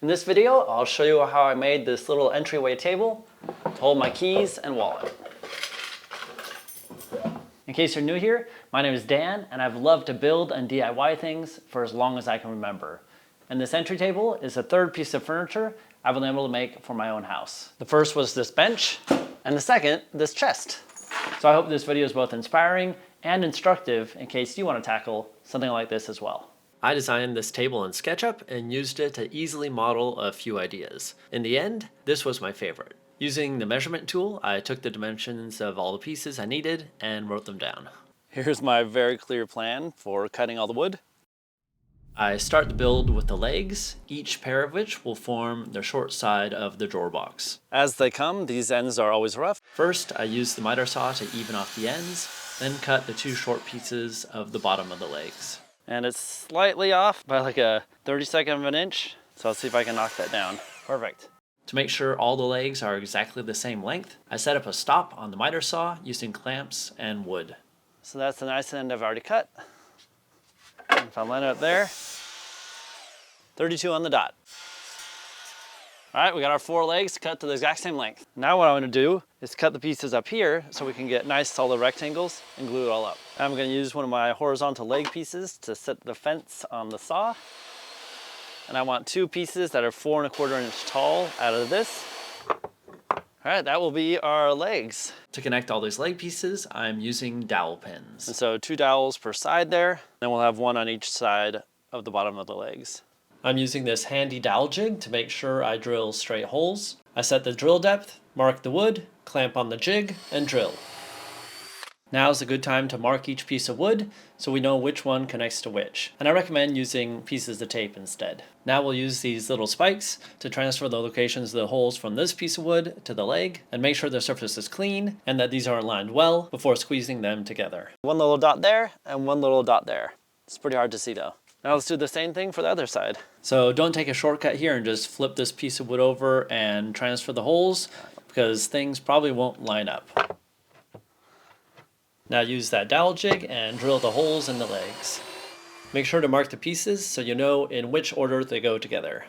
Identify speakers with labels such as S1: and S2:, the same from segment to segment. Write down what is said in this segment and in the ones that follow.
S1: In this video, I'll show you how I made this little entryway table to hold my keys and wallet. In case you're new here, my name is Dan, and I've loved to build and DIY things for as long as I can remember. And this entry table is the third piece of furniture I've been able to make for my own house. The first was this bench, and the second, this chest. So I hope this video is both inspiring and instructive in case you want to tackle something like this as well. I designed this table in SketchUp and used it to easily model a few ideas. In the end, this was my favorite. Using the measurement tool, I took the dimensions of all the pieces I needed and wrote them down. Here's my very clear plan for cutting all the wood. I start the build with the legs, each pair of which will form the short side of the drawer box. As they come, these ends are always rough. First, I use the miter saw to even off the ends, then cut the two short pieces of the bottom of the legs. And it's slightly off by like a 32nd of an inch, so I'll see if I can knock that down. Perfect. To make sure all the legs are exactly the same length, I set up a stop on the miter saw using clamps and wood. So that's the nice end I've already cut. And if I line it up there, 32 on the dot. All right, we got our 4 legs cut to the exact same length. Now what I want to do is cut the pieces up here so we can get nice solid rectangles and glue it all up. I'm going to use one of my horizontal leg pieces to set the fence on the saw. And I want 2 pieces that are 4 1/4 inch tall out of this. All right, that will be our legs. To connect all these leg pieces, I'm using dowel pins. And so 2 dowels per side there, then we'll have 1 on each side of the bottom of the legs. I'm using this handy dowel jig to make sure I drill straight holes. I set the drill depth, mark the wood, clamp on the jig, and drill. Now's a good time to mark each piece of wood so we know which one connects to which. And I recommend using pieces of tape instead. Now we'll use these little spikes to transfer the locations of the holes from this piece of wood to the leg and make sure the surface is clean and that these are aligned well before squeezing them together. 1 little dot there and 1 little dot there. It's pretty hard to see though. Now let's do the same thing for the other side. So don't take a shortcut here and just flip this piece of wood over and transfer the holes because things probably won't line up. Now use that dowel jig and drill the holes in the legs. Make sure to mark the pieces so you know in which order they go together.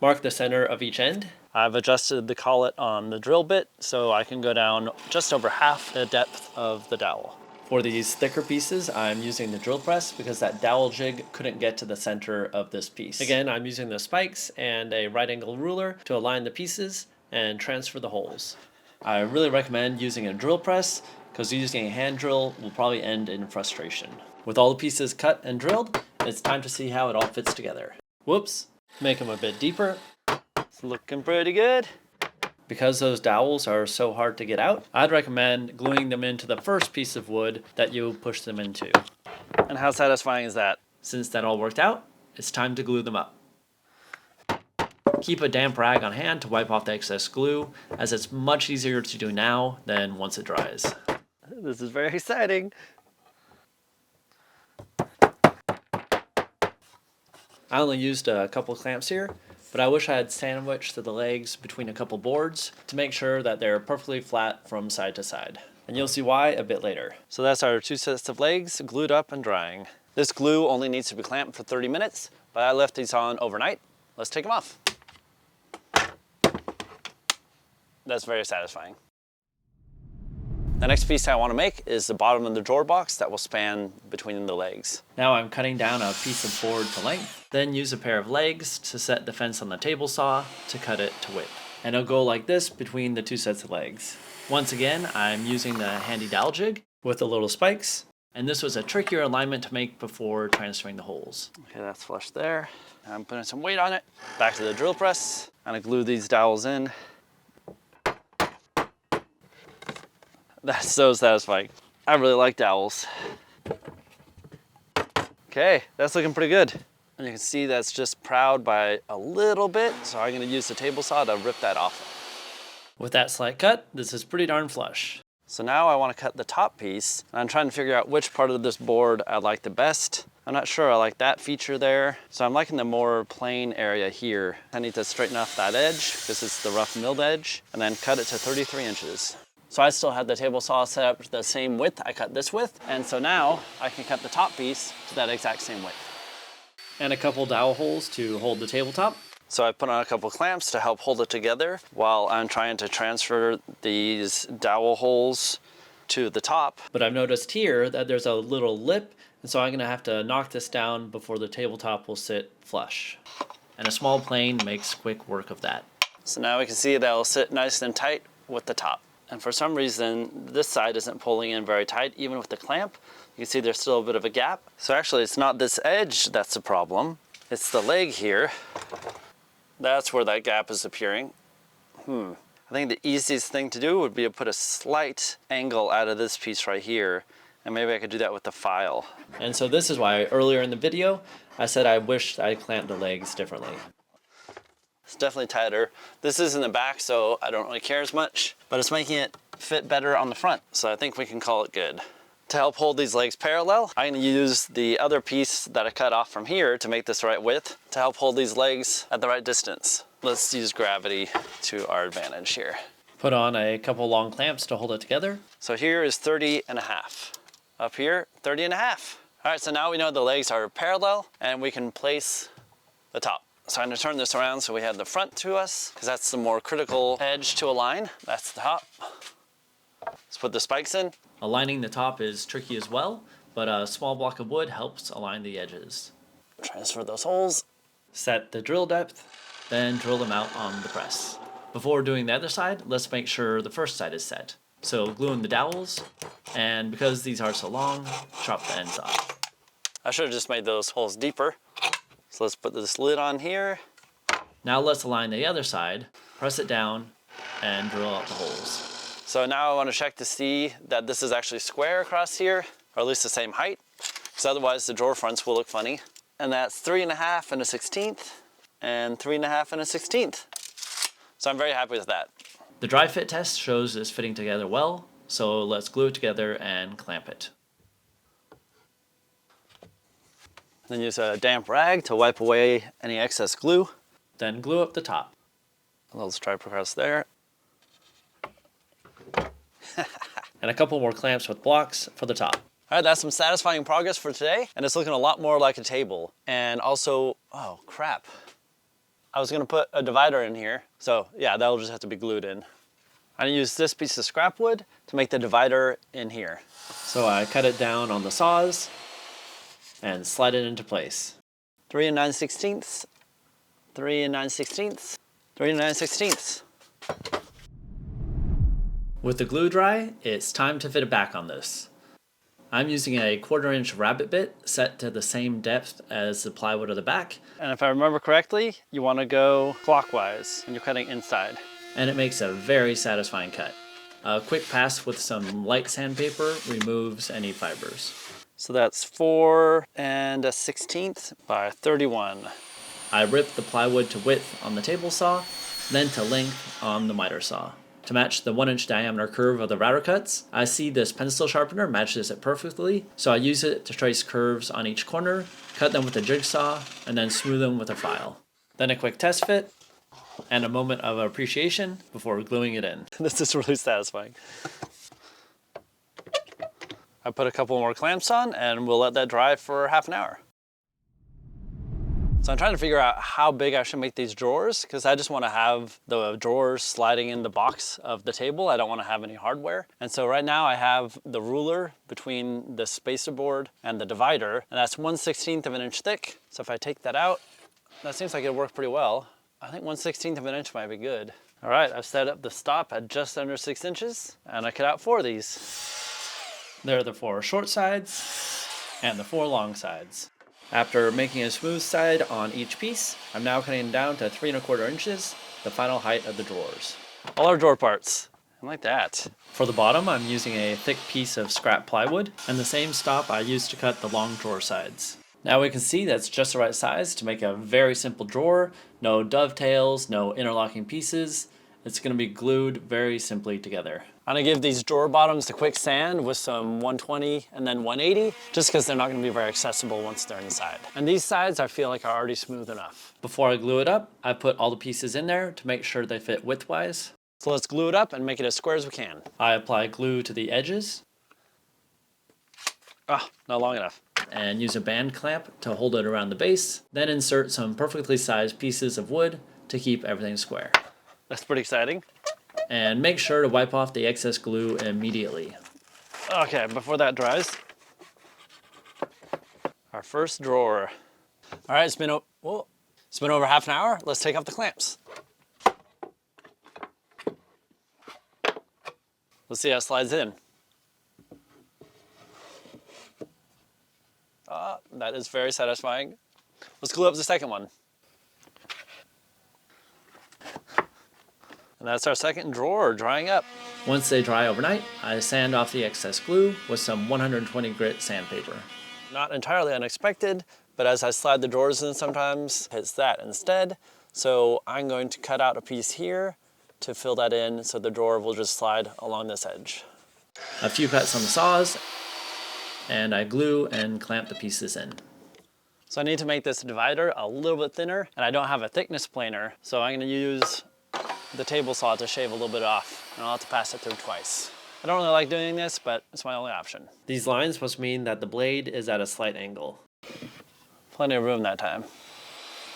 S1: Mark the center of each end. I've adjusted the collet on the drill bit so I can go down just over half the depth of the dowel. For these thicker pieces, I'm using the drill press because that dowel jig couldn't get to the center of this piece. Again, I'm using the spikes and a right angle ruler to align the pieces and transfer the holes. I really recommend using a drill press because using a hand drill will probably end in frustration. With all the pieces cut and drilled, it's time to see how it all fits together. Whoops, make them a bit deeper. It's looking pretty good. Because those dowels are so hard to get out, I'd recommend gluing them into the first piece of wood that you push them into. And how satisfying is that? Since that all worked out, it's time to glue them up. Keep a damp rag on hand to wipe off the excess glue, as it's much easier to do now than once it dries. This is very exciting. I only used a couple clamps here, but I wish I had sandwiched the legs between a couple boards to make sure that they're perfectly flat from side to side. And you'll see why a bit later. So that's our 2 sets of legs glued up and drying. This glue only needs to be clamped for 30 minutes, but I left these on overnight. Let's take them off. That's very satisfying. The next piece I want to make is the bottom of the drawer box that will span between the legs. Now I'm cutting down a piece of board to length, then use a pair of legs to set the fence on the table saw to cut it to width. And it'll go like this between the 2 sets of legs. Once again, I'm using the handy dowel jig with the little spikes, and this was a trickier alignment to make before transferring the holes. Okay, that's flush there. I'm putting some weight on it. Back to the drill press, and I glue these dowels in. That's so satisfying. I really like dowels. Okay, that's looking pretty good. And you can see that's just proud by a little bit, so I'm gonna use the table saw to rip that off. With that slight cut, this is pretty darn flush. So now I wanna cut the top piece, and I'm trying to figure out which part of this board I like the best. I'm not sure I like that feature there, so I'm liking the more plain area here. I need to straighten off that edge, because it's the rough milled edge, and then cut it to 33 inches. So I still had the table saw set up to the same width I cut this with, and so now I can cut the top piece to that exact same width. And a couple dowel holes to hold the tabletop. So I put on a couple clamps to help hold it together while I'm trying to transfer these dowel holes to the top. But I've noticed here that there's a little lip, and so I'm gonna have to knock this down before the tabletop will sit flush. And a small plane makes quick work of that. So now we can see that it'll sit nice and tight with the top. And for some reason, this side isn't pulling in very tight, even with the clamp. You can see there's still a bit of a gap. So actually it's not this edge that's the problem, it's the leg here. That's where that gap is appearing. I think the easiest thing to do would be to put a slight angle out of this piece right here, and maybe I could do that with the file. And so this is why earlier in the video, I said I wished I clamped the legs differently. It's definitely tighter. This is in the back, so I don't really care as much, but it's making it fit better on the front, so I think we can call it good. To help hold these legs parallel, I'm going to use the other piece that I cut off from here to make this the right width to help hold these legs at the right distance. Let's use gravity to our advantage here. Put on a couple long clamps to hold it together. So here is 30.5. Up here, 30.5. All right, so now we know the legs are parallel and we can place the top. So I'm going to turn this around so we have the front to us, because that's the more critical edge to align. That's the top. Let's put the spikes in. Aligning the top is tricky as well, but a small block of wood helps align the edges. Transfer those holes. Set the drill depth, then drill them out on the press. Before doing the other side, let's make sure the first side is set. So glue in the dowels, and because these are so long, chop the ends off. I should have just made those holes deeper. So let's put this lid on here. Now let's align the other side, press it down, and drill out the holes. So now I want to check to see that this is actually square across here, or at least the same height, because otherwise the drawer fronts will look funny. And that's 3.5 1/16, and 3.5 1/16. So I'm very happy with that. The dry fit test shows it's fitting together well, so let's glue it together and clamp it. Then use a damp rag to wipe away any excess glue. Then glue up the top. A little stripe across there. And a couple more clamps with blocks for the top. All right, that's some satisfying progress for today, and it's looking a lot more like a table. And also, oh crap. I was gonna put a divider in here, so yeah, that'll just have to be glued in. I'm gonna use this piece of scrap wood to make the divider in here. So I cut it down on the saws and slide it into place. 3 9/16, 3 9/16, 3 9/16. With the glue dry, it's time to fit it back on this. I'm using a 1/4 inch rabbet bit set to the same depth as the plywood of the back. And if I remember correctly, you want to go clockwise when you're cutting inside. And it makes a very satisfying cut. A quick pass with some light sandpaper removes any fibers. So that's 4 1/16 by 31. I ripped the plywood to width on the table saw, then to length on the miter saw. To match the 1-inch diameter curve of the router cuts, I see this pencil sharpener matches it perfectly, so I use it to trace curves on each corner, cut them with a jigsaw, and then smooth them with a file. Then a quick test fit, and a moment of appreciation before gluing it in. This is really satisfying. I put a couple more clamps on, and we'll let that dry for half an hour. So I'm trying to figure out how big I should make these drawers, because I just want to have the drawers sliding in the box of the table. I don't want to have any hardware. And so right now I have the ruler between the spacer board and the divider, and that's 1/16 of an inch thick. So if I take that out, that seems like it'll work pretty well. I think 1/16 of an inch might be good. All right, I've set up the stop at just under 6 inches, and I cut out 4 of these. There are the 4 short sides and the 4 long sides. After making a smooth side on each piece, I'm now cutting down to 3 1/4 inches, the final height of the drawers. All our drawer parts, I like that. For the bottom, I'm using a thick piece of scrap plywood, and the same stop I used to cut the long drawer sides. Now we can see that's just the right size to make a very simple drawer, no dovetails, no interlocking pieces. It's going to be glued very simply together. I'm going to give these drawer bottoms a quick sand with some 120 and then 180, just because they're not going to be very accessible once they're inside. And these sides I feel like are already smooth enough. Before I glue it up, I put all the pieces in there to make sure they fit widthwise. So let's glue it up and make it as square as we can. I apply glue to the edges. Ah, not long enough.
S2: And use a band clamp to hold it around the base. Then insert some perfectly sized pieces of wood to keep everything square.
S1: That's pretty exciting.
S2: And make sure to wipe off the excess glue immediately.
S1: Okay, before that dries, our first drawer. All right, it's been over half an hour. Let's take off the clamps. Let's see how it slides in. That is very satisfying. Let's glue up the second one. And that's our second drawer drying up.
S2: Once they dry overnight, I sand off the excess glue with some 120 grit sandpaper.
S1: Not entirely unexpected, but as I slide the drawers in sometimes, it's that instead. So I'm going to cut out a piece here to fill that in so the drawer will just slide along this edge.
S2: A few cuts on the saws, and I glue and clamp the pieces in.
S1: So I need to make this divider a little bit thinner, and I don't have a thickness planer, so I'm going to use the table saw to shave a little bit off, and I'll have to pass it through twice. I don't really like doing this, but it's my only option.
S2: These lines must mean that the blade is at a slight angle.
S1: Plenty of room that time.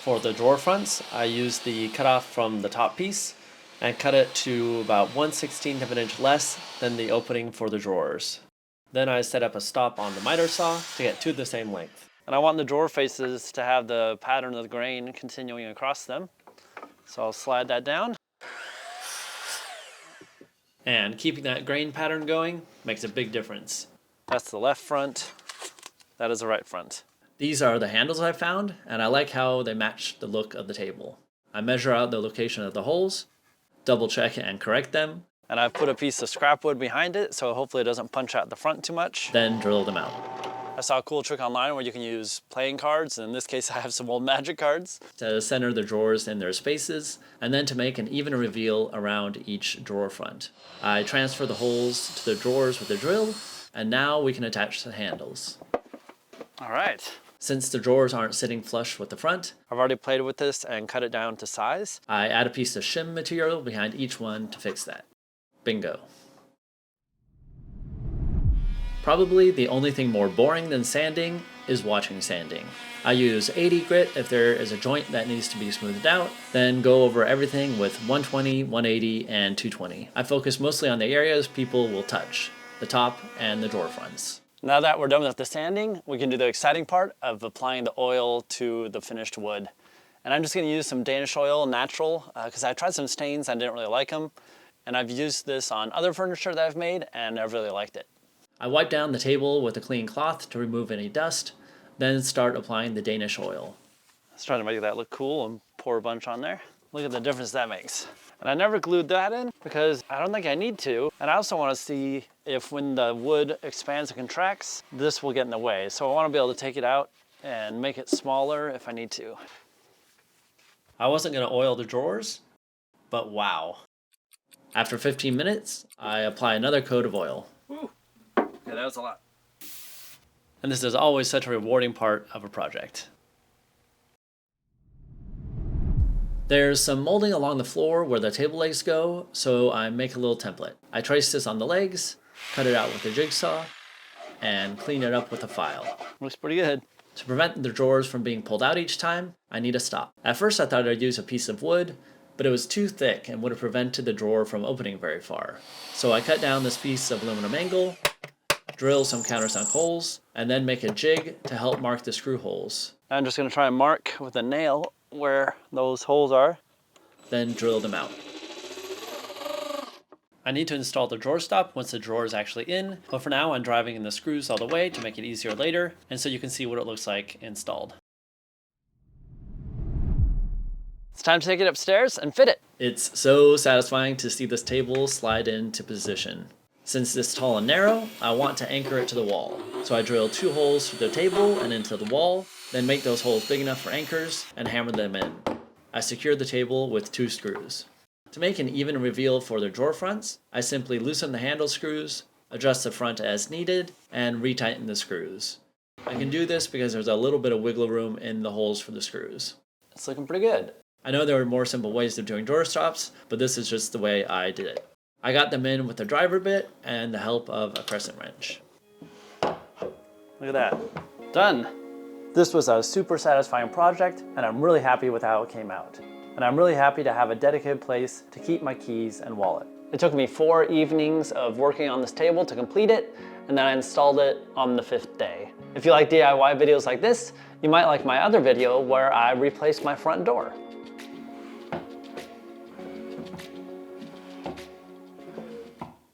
S2: For the drawer fronts, I use the cutoff from the top piece and cut it to about 1/16 of an inch less than the opening for the drawers. Then I set up a stop on the miter saw to get to the same length.
S1: And I want the drawer faces to have the pattern of the grain continuing across them. So I'll slide that down.
S2: And keeping that grain pattern going makes a big difference.
S1: That's the left front. That is the right front.
S2: These are the handles I found, and I like how they match the look of the table. I measure out the location of the holes, double check and correct them,
S1: And I've put a piece of scrap wood behind it, so hopefully it doesn't punch out the front too much.
S2: then drill them out.
S1: I saw a cool trick online where you can use playing cards, and in this case I have some old Magic cards.
S2: To center the drawers in their spaces, and then to make an even reveal around each drawer front. I transfer the holes to the drawers with a drill, and now we can attach the handles.
S1: All right.
S2: Since the drawers aren't sitting flush with the front,
S1: I've already played with this and cut it down to size.
S2: I add a piece of shim material behind each one to fix that. Bingo. Probably the only thing more boring than sanding is watching sanding. I use 80 grit if there is a joint that needs to be smoothed out, then go over everything with 120, 180, and 220. I focus mostly on the areas people will touch, the top and the drawer fronts.
S1: Now that we're done with the sanding, we can do the exciting part of applying the oil to the finished wood. And I'm just going to use some Danish oil, natural, because I tried some stains and I didn't really like them. And I've used this on other furniture that I've made, and I've really liked it.
S2: I wipe down the table with a clean cloth to remove any dust, then start applying the Danish oil.
S1: Let's try to make that look cool and pour a bunch on there. Look at the difference that makes. And I never glued that in because I don't think I need to. And I also want to see if when the wood expands and contracts, this will get in the way. So I want to be able to take it out and make it smaller if I need to.
S2: I wasn't going to oil the drawers, but wow. After 15 minutes, I apply another coat of oil.
S1: Woo. Yeah, that was a lot.
S2: And this is always such a rewarding part of a project. There's some molding along the floor where the table legs go, so I make a little template. I trace this on the legs, cut it out with a jigsaw, and clean it up with a file.
S1: Looks pretty good.
S2: To prevent the drawers from being pulled out each time, I need a stop. At first I thought I'd use a piece of wood, but it was too thick and would have prevented the drawer from opening very far. So I cut down this piece of aluminum angle, drill some countersunk holes, and then make a jig to help mark the screw holes.
S1: I'm just going to try and mark with a nail where those holes are.
S2: Then drill them out. I need to install the drawer stop once the drawer is actually in, but for now I'm driving in the screws all the way to make it easier later, and so you can see what it looks like installed.
S1: It's time to take it upstairs and fit it.
S2: It's so satisfying to see this table slide into position. Since it's tall and narrow, I want to anchor it to the wall. So I drill 2 holes through the table and into the wall, then make those holes big enough for anchors and hammer them in. I secure the table with 2 screws. To make an even reveal for the drawer fronts, I simply loosen the handle screws, adjust the front as needed, and retighten the screws. I can do this because there's a little bit of wiggle room in the holes for the screws.
S1: It's looking pretty good.
S2: I know there are more simple ways of doing drawer stops, but this is just the way I did it. I got them in with a driver bit and the help of a crescent wrench.
S1: Look at that, done. This was a super satisfying project, and I'm really happy with how it came out. And I'm really happy to have a dedicated place to keep my keys and wallet. It took me 4 evenings of working on this table to complete it, and then I installed it on the 5th day. If you like DIY videos like this, you might like my other video where I replaced my front door.